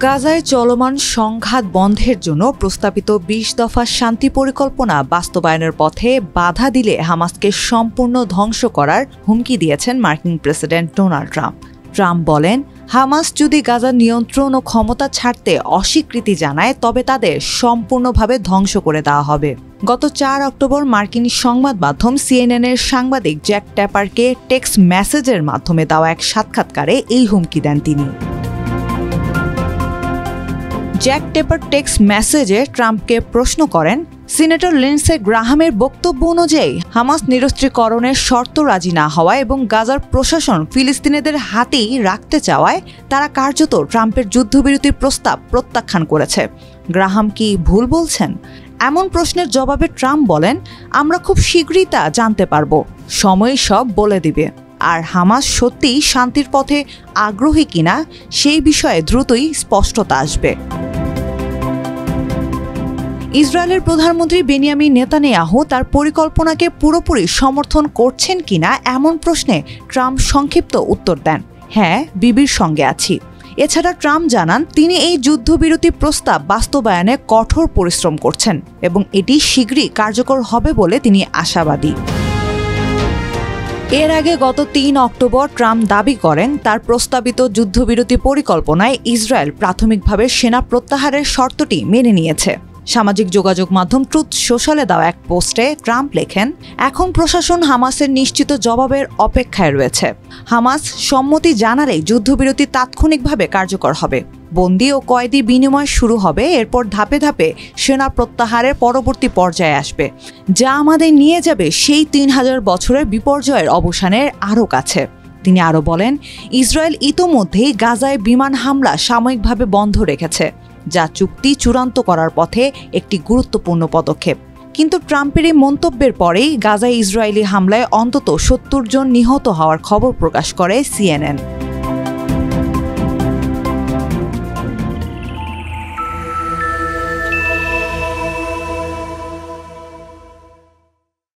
গাজায় চলমান সংঘাত বন্ধের জন্য প্রস্তাবিত ২০ দফা শান্তি পরিকল্পনা বাস্তবায়নের পথে বাধা দিলে হামাসকে সম্পূর্ণ ধ্বংস করার হুমকি দিয়েছেন মার্কিন প্রেসিডেন্ট ডোনাল্ড ট্রাম্প। ট্রাম্প বলেন, হামাস যদি গাজার নিয়ন্ত্রণ ও ক্ষমতা ছাড়তে অস্বীকৃতি জানায় তবে তাদের সম্পূর্ণভাবে ধ্বংস করে দেওয়া হবে। গত ৪ অক্টোবর মার্কিন সংবাদ মাধ্যম সিএনএনের সাংবাদিক জ্যাক ট্যাপারকে টেক্সট মেসেজের মাধ্যমে দেওয়া এক সাক্ষাৎকারে এই হুমকি দেন তিনি। জ্যাক টেপার টেক্সট মেসেজে ট্রাম্পকে প্রশ্ন করেন, সিনেটর লিন্ডসে গ্রাহামের বক্তব্য অনুযায়ী হামাস নিরস্ত্রীকরণের শর্ত রাজি না হওয়া এবং গাজার প্রশাসন ফিলিস্তিনিদের হাতেই রাখতে চাওয়ায় তারা কার্যত ট্রাম্পের যুদ্ধবিরতির প্রস্তাব প্রত্যাখ্যান করেছে। গ্রাহাম কি ভুল বলছেন? এমন প্রশ্নের জবাবে ট্রাম্প বলেন, আমরা খুব শীঘ্রই তা জানতে পারব, সময় সব বলে দিবে। আর হামাস সত্যিই শান্তির পথে আগ্রহী কিনা সেই বিষয়ে দ্রুতই স্পষ্টতা আসবে। ইসরায়েলের প্রধানমন্ত্রী বেনিয়ামিন নেতানিয়াহু তার পরিকল্পনাকে পুরোপুরি সমর্থন করছেন কিনা এমন প্রশ্নে ট্রাম্প সংক্ষিপ্ত উত্তর দেন, হ্যাঁ, বিবির সঙ্গে আছি। এছাড়া ট্রাম্প জানান তিনি এই যুদ্ধবিরতি প্রস্তাব বাস্তবায়নে কঠোর পরিশ্রম করছেন এবং এটি শীঘ্রই কার্যকর হবে বলে তিনি আশাবাদী। এর আগে গত ৩ অক্টোবর ট্রাম্প দাবি করেন তার প্রস্তাবিত যুদ্ধবিরতি পরিকল্পনায় ইসরায়েল প্রাথমিকভাবে সেনা প্রত্যাহারের শর্তটি মেনে নিয়েছে। সামাজিক যোগাযোগ মাধ্যম ট্রুথ সোশ্যালে দেওয়া এক পোস্টে ট্রাম্প লেখেন, এখন প্রশাসন হামাসের নিশ্চিত জবাবের অপেক্ষায় রয়েছে। হামাস সম্মতি জানালেই যুদ্ধবিরতি তাৎক্ষণিকভাবে কার্যকর হবে। বন্দী ও কয়েদি বিনিময় শুরু হবে, এরপর ধাপে ধাপে সেনা প্রত্যাহারের পরবর্তী পর্যায়ে আসবে, যা আমাদের নিয়ে যাবে সেই ৩,০০০ বছরের বিপর্যয়ের অবসানের আরও কাছে। তিনি আরও বলেন, ইসরায়েল ইতোমধ্যেই গাজায় বিমান হামলা সাময়িকভাবে বন্ধ রেখেছে, যা চুক্তি চূড়ান্ত করার পথে একটি গুরুত্বপূর্ণ পদক্ষেপ। কিন্তু ট্রাম্পের এই মন্তব্যের পরেই গাজায় ইসরায়েলি হামলায় অন্তত ৭০ জন নিহত হওয়ার খবর প্রকাশ করে সিএনএন।